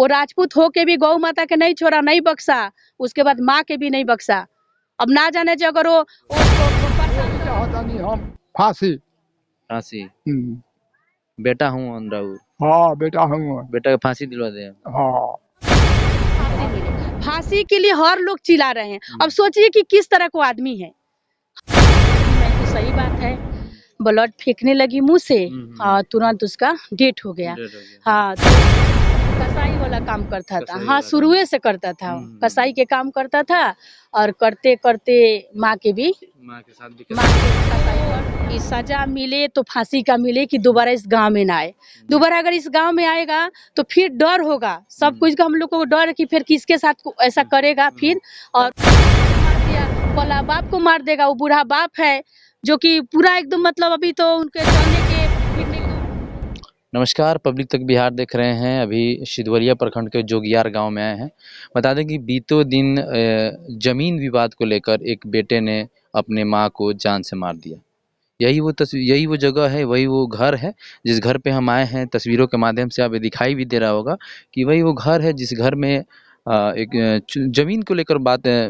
वो राजपूत हो के भी गौ माता के नहीं छोड़ा, नहीं बख्शा, उसके बाद माँ के भी नहीं बख्शा। अब ना जाने जो अगर वो चाहता नहीं हम फांसी। फांसी बेटा हूँ राउर। हाँ बेटा हूँ। बेटा को फांसी दिलवा दे। हाँ फांसी मिले, फांसी के लिए हर लोग चिल्ला रहे हैं। अब सोचिए कि किस तरह को आदमी है। तो सही बात है, ब्लड फेंकने लगी मुंह से, हाँ तुरंत उसका डेथ हो गया। हाँ तो कसाई वाला काम करता था, हाँ शुरुए से करता था, कसाई के काम करता था और करते करते माँ के साथ कसाई की सजा मिले तो फांसी का मिले कि दोबारा इस गांव में ना आए। दोबारा अगर इस गांव में आएगा तो फिर डर होगा, सब कुछ का हम लोग को डर है कि फिर किसके साथ ऐसा करेगा फिर। और मार दिया, पला बाप को मार देगा, वो बूढ़ा बाप है जो कि पूरा एकदम मतलब अभी तो उनके चलने के फिरने के। नमस्कार, पब्लिक तक बिहार देख रहे हैं। अभी सिधवलिया प्रखंड के जोगियार गांव में आए हैं। बता दें कि बीतों दिन जमीन विवाद को लेकर एक बेटे ने अपने मां को जान से मार दिया। यही वो जगह है, वही वो घर है जिस घर पे हम आए हैं। तस्वीरों के माध्यम से आप दिखाई भी दे रहा होगा कि वही वो घर है जिस घर में एक जमीन को लेकर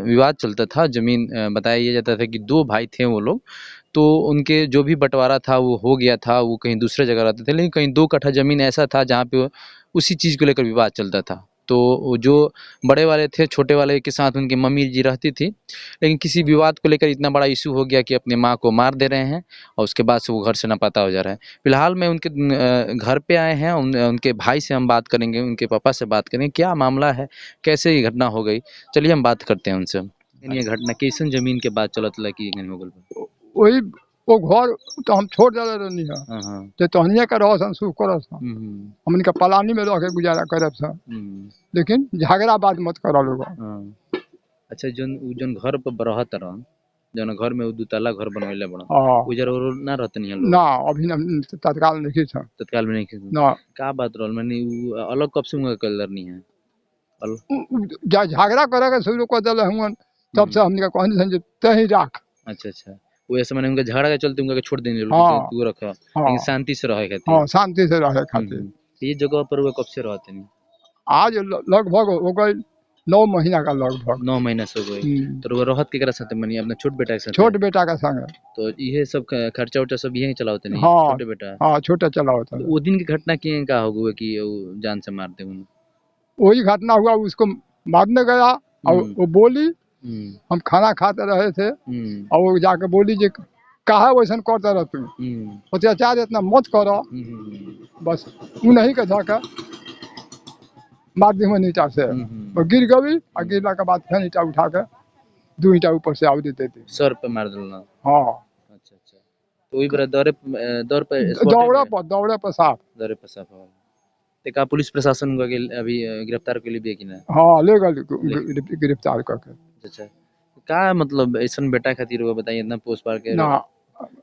विवाद चलता था। जमीन बताया जाता था कि दो भाई थे वो लोग, तो उनके जो भी बंटवारा था वो हो गया था। वो कहीं दूसरे जगह रहते थे, लेकिन कहीं 2 कट्ठा ज़मीन ऐसा था जहाँ पे उसी चीज़ को लेकर विवाद चलता था। तो वो जो बड़े वाले थे, छोटे वाले के साथ उनकी मम्मी जी रहती थी, लेकिन किसी विवाद को लेकर इतना बड़ा इशू हो गया कि अपने माँ को मार दे रहे हैं और उसके बाद से वो घर से नापता हो जा रहा है। फिलहाल मैं उनके घर पे आए हैं, उनके भाई से हम बात करेंगे, उनके पापा से बात करेंगे, क्या मामला है, कैसे ये घटना हो गई। चलिए हम बात करते हैं उनसे। ये घटना कैसन जमीन के बात चलत लगी हो गल? वही वो घर तो हम छोड़ दे रहनी है तो तहनिया का रह सुख कर हमन के पलानी में रह के गुजारा करब सा, लेकिन झगड़ा बात मत करा लोग। अच्छा, जोन घर पर रहत रहन, जोन घर में 2 तल्ला घर बनवले बड़न, उजर और ना रहतनी है लोग ना, अभी ना तत्काल नहीं था। तत्काल में नहीं ना का बात रहल, माने अलग कब से उनका कलर नहीं है जा झगड़ा करे के शुरू कर देले हुन, तब से हमने कहनी समझ तही राख। अच्छा, वो ऐसे माने उनका झगड़ा के चलते उनका छोड़ देने लोग हाँ, तू रखा, लेकिन शांति से रहे खातिर। हाँ शांति से रहे खातिर। ये जगह पर वो कब से रहते नहीं? आज लगभग हो गई 9 महीना का, लगभग 9 महीना से हो गई। तो वो रहत केकरा साथ मनी अपना छोट बेटा के साथ? छोट बेटा का संग। तो ये सब खर्चा उर्चा सब यही चलावते नहीं? हाँ, छोटे बेटा? हाँ छोटा चलावता। वो दिन की घटना की का हो गई कि जान से मारते उन्हें? वही घटना हुआ, उसको मारने गया और वो बोली, हम खाना खाते रहे थे और वो जाके बोली जे काहे वैसन करते रह तू, अत्याचार इतना मत करो, बस वो नहीं के जाके मार दी ईटा से। और गिर गई और गिरने के बाद फिर ईटा उठा के 2 ईटा ऊपर से आव देते थे, सर पे मार दिलना। हाँ अच्छा, तो वही बड़ा दौरे पे साफ ते का पुलिस प्रशासन को अभी गिरफ्तार के लिए भी कि ना? हाँ ले गए गिरफ्तार करके। अच्छा, का मतलब ऐसा बेटा खातिर वो बताइए, इतना पोस्ट पार के ना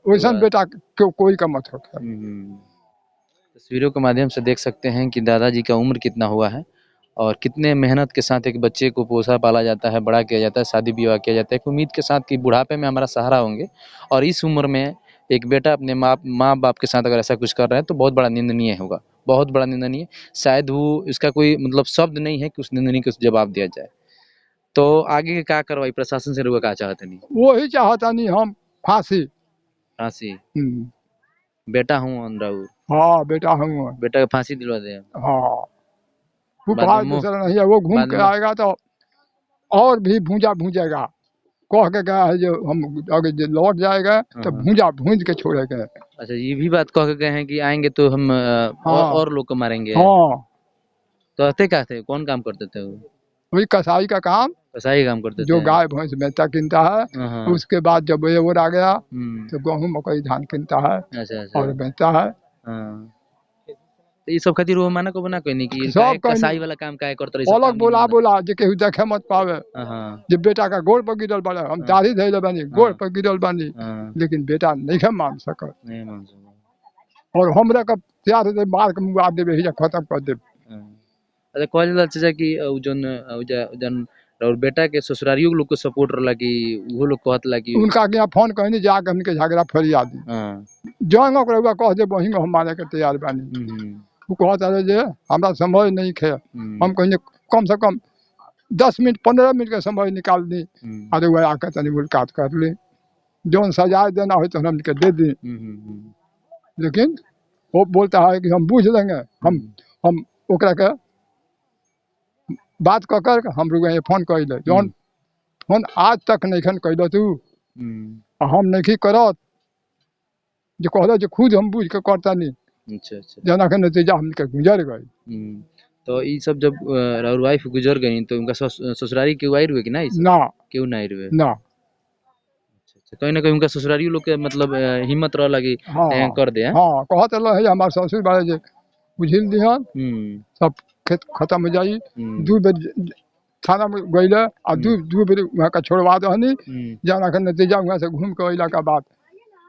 वैसा बेटा कोई का मत होता। तस्वीरों के माध्यम से देख सकते हैं कि दादाजी का उम्र कितना हुआ है और कितने मेहनत के साथ एक बच्चे को पोसा पाला जाता है, बड़ा किया जाता है, शादी विवाह किया जाता है, उम्मीद के साथ कि बुढ़ापे में हमारा सहारा होंगे। और इस उम्र में एक बेटा अपने माँ बाप के साथ अगर ऐसा कुछ कर रहा है तो बहुत बड़ा निंदनीय होगा, बहुत बड़ा निंदनीय। शायद वो इसका कोई मतलब शब्द नहीं है कि उस निंदनीय को जवाब दिया जाए। तो आगे क्या कार्रवाई प्रशासन से रुआ क्या चाहते नहीं? वही चाहता नहीं हम फांसी। बेटा हूँ राउर। हाँ बेटा हूँ। बेटा को फांसी दिलवा दे। हाँ वो बात दूसरा नहीं है, वो घूम के आएगा तो और भी भूंजा भूंजेगा। कह के गया है जो हम अगर लौट जाएगा तो भूंजा भूंज के छोड़ेगा। अच्छा, ये भी बात कह के गए हैं कि आएंगे तो हम और लोग को मारेंगे। हाँ तो क्या थे, कौन काम करते थे वो? वही कसाई का काम करते थे, जो गाय भैंस बेचता किनता है। उसके बाद जब ये आ गया तो गेहूँ मकई धान किनता है। अच्छा। और बेचता है। तो ये सब खातिर वो माना को बना कोई नहीं कि सब कसाई वाला काम काहे करते रहे? अलग बोला जे केहू देखे मत पावे। जब बेटा का गोड़ पर गिरल बड़ा, हम दाढ़ी धइले बानी, गोड़ पर गिरल बानी, लेकिन बेटा नहीं मान सकत। और हमरा का प्यार से मार के मुआ देबे, खत्म कर देबे। अच्छा, कहल जाला चाचा कि जन और बेटा के ससुरारियों लोग को सपोर्ट रहला कि वो लोग कहतला कि उनका के फोन कहनी जाके हमके झगड़ा फरिया दी। जंग ओकरा कह दे वही हम मारे के तैयार बानी। वो कहता रहे जे हमरा समय नहीं खे, हम कहीं कम से कम 10 मिनट 15 मिनट का समय निकाल दी, अरे वह आकर तनी मुलाकात कर ली, जो सजा देना हो तो हम दे दी। लेकिन वो बोलता है कि हम बूझ लेंगे, हम ओकरा के बात कर हम लोग ये फोन कर ले, जौन फोन आज तक नहीं खन कैल तू, हम नहीं करत, जो कहल जो खुद हम बूझ के करता नहीं, अच्छा अच्छा। जना के नतीजा हमके गुजर गई। तो ये सब जब और वाइफ गुजर गई तो उनका ससुरारी क्यों आई रुए कि ना, ना क्यों नहीं रुए? ना, अच्छा, कहीं ना कहीं उनका ससुरारी लोग के मतलब हिम्मत रह लगी हाँ कर दे। हाँ कहत रहे हमारे ससुर बारे जे बुझिल दिहन, सब खेत खत्म हो जाई। 2 बेर थाना में गईले और 2 बेर वहाँ का छोड़वा दहनी, जाना के नतीजा वहाँ से घूम के अइला के बाद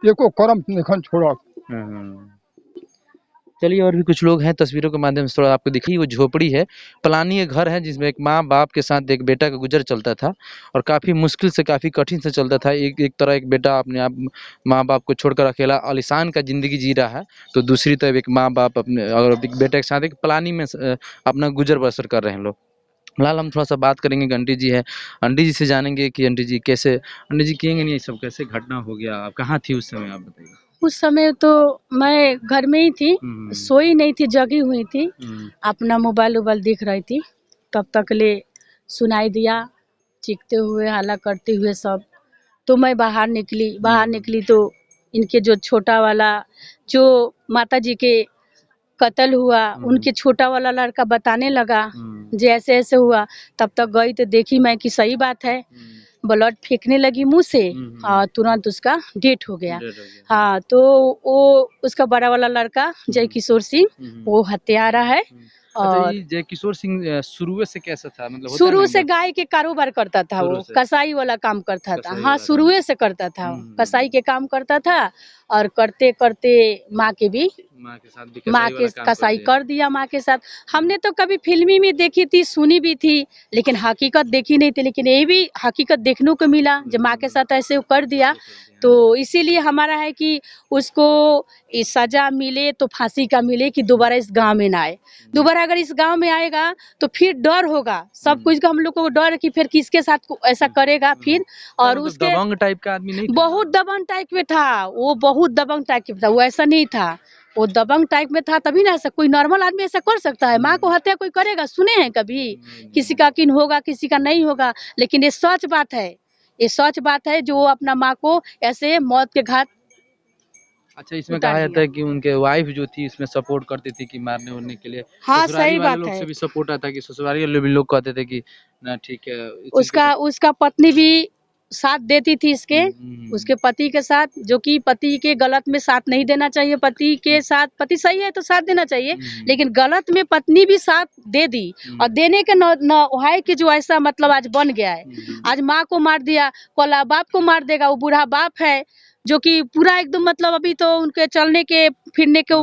एको करम निखन छोड़त। चलिए और भी कुछ लोग हैं, तस्वीरों के माध्यम से थोड़ा आपको दिखाई। वो झोपड़ी है, पलानी घर है, जिसमें एक माँ बाप के साथ एक बेटा का गुजर चलता था और काफ़ी मुश्किल से, काफ़ी कठिन से चलता था। एक तरह एक बेटा अपने आप माँ बाप को छोड़कर अकेला आलिशान का ज़िंदगी जी रहा है, तो दूसरी तरफ एक माँ बाप अपने और एक बेटे के साथ एक पलानी में अपना गुजर बसर कर रहे हैं लोग। फिलहाल हम थोड़ा सा बात करेंगे, आंटी जी है, आंटी जी से जानेंगे कि आंटी जी कैसे, आंटी जी कहेंगे नहीं सब कैसे घटना हो गया, आप कहाँ थी उस समय, आप बताइए। उस समय तो मैं घर में ही थी, सोई नहीं थी, जगी हुई थी, अपना मोबाइल वोबाइल देख रही थी। तब तक ले सुनाई दिया चीखते हुए, हल्ला करते हुए सब, तो मैं बाहर निकली तो इनके जो छोटा वाला, जो माता जी के कत्ल हुआ, उनके छोटा वाला लड़का बताने लगा जे ऐसे ऐसे हुआ। तब तक गई तो देखी मैं कि सही बात है, ब्लड फेंकने लगी मुंह से और तुरंत उसका डेथ हो गया। हाँ, तो वो उसका बड़ा वाला लड़का जय किशोर सिंह, वो हत्यारा है। और जय किशोर सिंह शुरू से कैसा था, मतलब शुरू से गाय के कारोबार करता था, वो कसाई वाला काम करता था। हाँ, शुरू से करता था, कसाई के काम करता था और करते करते माँ के कसाई कर दिया माँ के साथ। हमने तो कभी फिल्मी में देखी थी, सुनी भी थी, लेकिन हकीकत देखी नहीं थी। लेकिन ये भी हकीकत देखने को मिला जब माँ के साथ ऐसे वो कर दिया। तो इसीलिए हमारा है कि उसको सजा मिले तो फांसी का मिले, कि दोबारा इस गांव में ना आए। दोबारा अगर इस गांव में आएगा तो फिर डर होगा सब कुछ का, हम लोग को डर कि फिर किसके साथ ऐसा करेगा फिर। और उसके दबंग टाइप का आदमी नहीं था? बहुत दबंग टाइप में था वो, बहुत दबंग टाइप में था वो, ऐसा नहीं था। वो दबंग टाइप में था, तभी ना ऐसा कोई नॉर्मल आदमी ऐसा कर सकता है? माँ को हत्या कोई करेगा? सुने हैं कभी किसी का किन होगा, किसी का नहीं होगा? लेकिन ये सच बात है, ये सच बात है जो वो अपना माँ को ऐसे मौत के घाट। अच्छा, इसमें कहा जाता है कि उनके वाइफ जो थी इसमें सपोर्ट करती थी कि मारने उड़ने के लिए। हाँ, सही बात है। से भी सपोर्ट आता कि ससुराली वाले भी लोग कहते थे कि ना ठीक है। उसका पत्नी भी साथ देती थी इसके, उसके पति के साथ, जो कि पति के गलत में साथ नहीं देना चाहिए। पति के साथ, पति सही है तो साथ देना चाहिए, लेकिन गलत में पत्नी भी साथ दे दी। और देने के न है कि जो ऐसा मतलब आज बन गया है, आज माँ को मार दिया, कल बाप को मार देगा। वो बूढ़ा बाप है जो कि पूरा एकदम मतलब अभी तो उनके चलने के फिरने के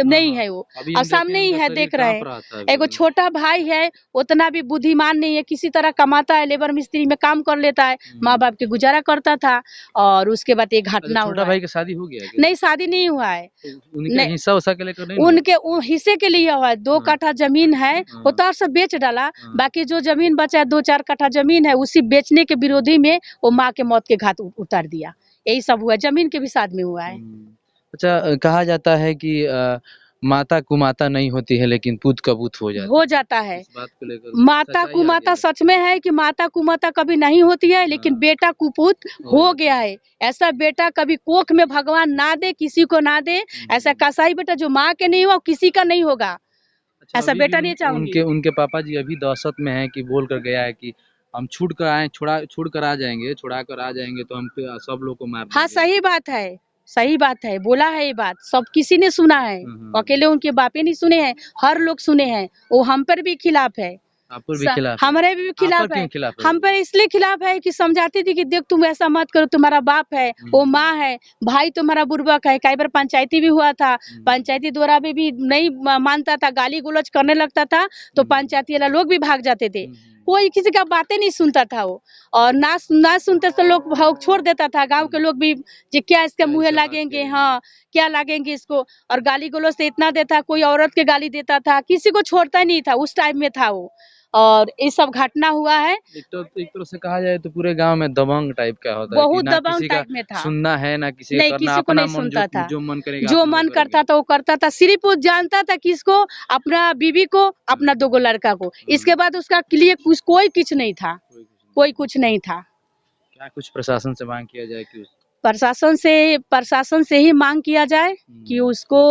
नहीं है वो, और सामने ही है, देख रहे हैं। एगो छोटा भाई है, उतना भी बुद्धिमान नहीं है, किसी तरह कमाता है, लेबर मिस्त्री में काम कर लेता है, माँ बाप के गुजारा करता था। और उसके बाद एक घटना हुआ। छोटा भाई की शादी हो गया क्या? नहीं, शादी नहीं हुआ है। उनके हिस्सा उसा के लेकर नहीं, उनके हिस्से के लिए हुआ है। 2 कट्ठा जमीन है, वो तो सब बेच डाला। बाकी जो जमीन बचा है 2-4 कट्ठा जमीन है, उसी बेचने के विरोधी में वो माँ के मौत के घाट उतार दिया। यही सब हुआ, जमीन के भी साथ में हुआ है। अच्छा, कहा जाता है कि माता कुमाता नहीं होती है लेकिन पूत कबूत हो जाता है। इस बात को लेकर माता कुमाता सच में है कि माता कुमाता कभी नहीं होती है, लेकिन बेटा कुपूत हो गया है। ऐसा बेटा कभी कोख में भगवान ना दे, किसी को ना दे। ऐसा कसाई बेटा जो माँ के नहीं हुआ, किसी का नहीं होगा। अच्छा, ऐसा बेटा नहीं चाहूंगी। उनके पापा जी अभी दहशत में है कि बोल कर गया है कि हम छुड़ा कर आ जाएंगे तो हम सब लोग को मार देंगे। हाँ, सही बात है, सही बात है, बोला है ये बात, सब किसी ने सुना है। अकेले उनके बापे नहीं सुने हैं, हर लोग सुने हैं। वो हम पर भी खिलाफ है, आप पर भी खिलाफ है? हमारे भी खिलाफ है। हम पर इसलिए खिलाफ है कि समझाती थी कि देख तुम ऐसा मत करो, तुम्हारा बाप है, वो माँ है, भाई तुम्हारा बुर्बक है। कई बार पंचायती भी हुआ था, पंचायती द्वारा भी नहीं मानता था, गाली गलौज करने लगता था, तो पंचायती वाला लोग भी भाग जाते थे। कोई किसी का बातें नहीं सुनता था वो। और ना सुनते तो लोग छोड़ देता था, गांव के लोग भी जे क्या इसके मुँहे लगेंगे, हाँ क्या लगेंगे इसको। और गाली गलौज से इतना देता, कोई औरत के गाली देता था, किसी को छोड़ता ही नहीं था, उस टाइम में था वो। और ये सब घटना हुआ है। एक तरह से कहा जाए तो पूरे गांव में दबंग टाइप का होता है कि बहुत ना दबंग किसी का टाइप में था। सुनना है ना किसी का नहीं, करना, किसी को अपना नहीं मन सुनता था। जो मन करेगा जो अपना वो मन करेंगे। करता था वो करता था। सिर्फ वो जानता था किसको, अपना बीवी को, अपना 2 गो लड़का को। इसके बाद उसका लिए कोई कुछ नहीं था, कोई कुछ नहीं था। क्या कुछ प्रशासन से मांग किया जाए कि प्रशासन से ही मांग किया जाए कि उसको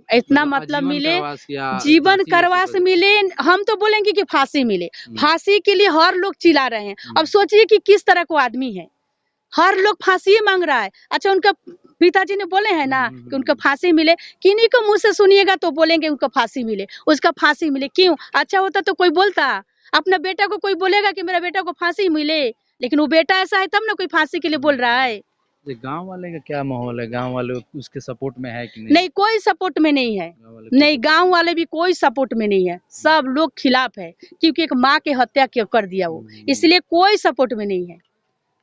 इतना मतलब आजीवन मिले, कारावास या जीवन फांसी जैसी करवास सजा। मिले। हम तो बोलेंगे कि फांसी मिले। फांसी के लिए हर लोग चिल्ला रहे हैं। अब सोचिए कि किस तरह को आदमी है, हर लोग फांसी ही मांग रहा है। अच्छा, उनका पिताजी ने बोले हैं ना कि उनका फांसी मिले, किन्हीं को मुंह से सुनिएगा तो बोलेंगे उनका फांसी मिले, उसका फांसी मिले। क्यों? अच्छा होता तो कोई बोलता, अपना बेटा को कोई बोलेगा कि मेरा बेटा को फांसी मिले, लेकिन वो बेटा ऐसा है तब ना कोई फांसी के लिए बोल रहा है। ये गांव वाले का क्या माहौल है, गांव वाले उसके सपोर्ट में है कि नहीं? नहीं, कोई सपोर्ट में नहीं है। गाँव वाले कोई नहीं, support गांव वाले भी कोई सपोर्ट में नहीं है, सब लोग खिलाफ है, क्योंकि एक माँ की हत्या कर दिया वो, इसलिए कोई सपोर्ट में नहीं है,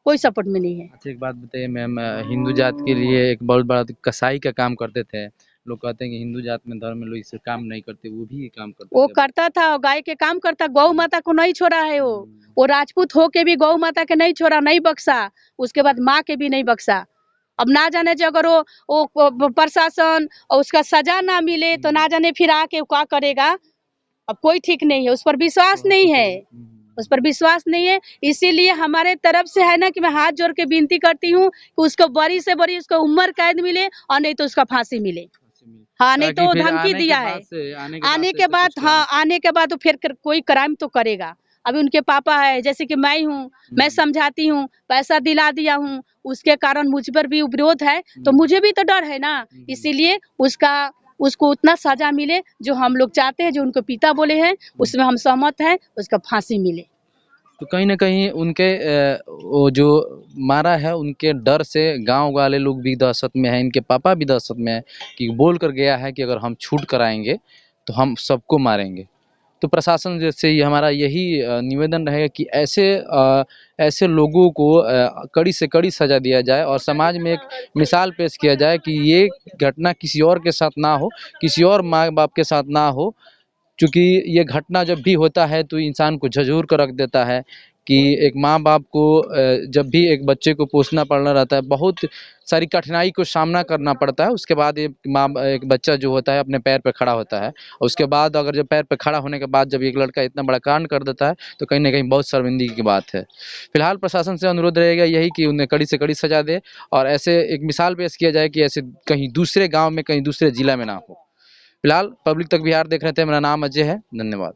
कोई सपोर्ट में नहीं है। अच्छा एक बात बताइए मैम, हिंदू जात के लिए एक बहुत बड़ा कसाई का काम करते थे लोग, कहते हैं कि हिंदू जात में धर्म में लोग इसे काम नहीं करते, वो भी ये काम करते वो थे। करता था, गाय के काम करता, गौ माता को नहीं छोड़ा है वो राजपूत हो के भी गौ माता के नहीं छोड़ा, नहीं बख्शा, उसके बाद माँ के भी नहीं बख्शा। अब ना जाने जो अगर वो प्रशासन और उसका सजा ना मिले तो ना जाने फिर आके क्या करेगा। अब कोई ठीक नहीं है, उस पर विश्वास नहीं है, उस पर विश्वास नहीं है। इसीलिए हमारे तरफ से है ना कि मैं हाथ जोड़ के विनती करती हूँ कि उसको बड़ी से बड़ी उसको उम्र कैद मिले और नहीं तो उसका फांसी मिले। हाँ, नहीं तो धमकी दिया है। आने के बाद हाँ, आने के बाद तो फिर कोई क्राइम तो करेगा। अभी उनके पापा है, जैसे कि मैं हूँ, मैं समझाती हूँ, पैसा दिला दिया हूँ, उसके कारण मुझ पर भी विरोध है, तो मुझे भी तो डर है ना। इसीलिए उसको उतना सजा मिले जो हम लोग चाहते हैं, जो उनको पिता बोले हैं, उसमें हम सहमत हैं, उसका फांसी मिले। तो कहीं ना कहीं उनके वो जो मारा है उनके डर से गांव वाले लोग भी दहशत में हैं, इनके पापा भी दहशत में है कि बोल कर गया है कि अगर हम छूट कराएंगे तो हम सबको मारेंगे। तो प्रशासन से ही हमारा यही निवेदन रहेगा कि ऐसे लोगों को कड़ी से कड़ी सजा दिया जाए और समाज में एक मिसाल पेश किया जाए कि ये घटना किसी और के साथ ना हो, किसी और माँ बाप के साथ ना हो। चूँकि ये घटना जब भी होता है तो इंसान को झंझोर कर रख देता है कि एक माँ बाप को जब भी एक बच्चे को पोसना पड़ना रहता है, बहुत सारी कठिनाई को सामना करना पड़ता है। उसके बाद एक बच्चा जो होता है अपने पैर पे खड़ा होता है, और उसके बाद अगर जब पैर पे खड़ा होने के बाद जब एक लड़का इतना बड़ा कांड कर देता है तो कहीं ना कहीं बहुत शर्मिंदगी की बात है। फिलहाल प्रशासन से अनुरोध रहेगा यही कि उन्हें कड़ी से कड़ी सजा दे और ऐसे एक मिसाल पेश किया जाए कि ऐसे कहीं दूसरे गाँव में, कहीं दूसरे जिला में ना हो। फिलहाल पब्लिक तक बिहार देख रहे थे, मेरा नाम अजय है, धन्यवाद।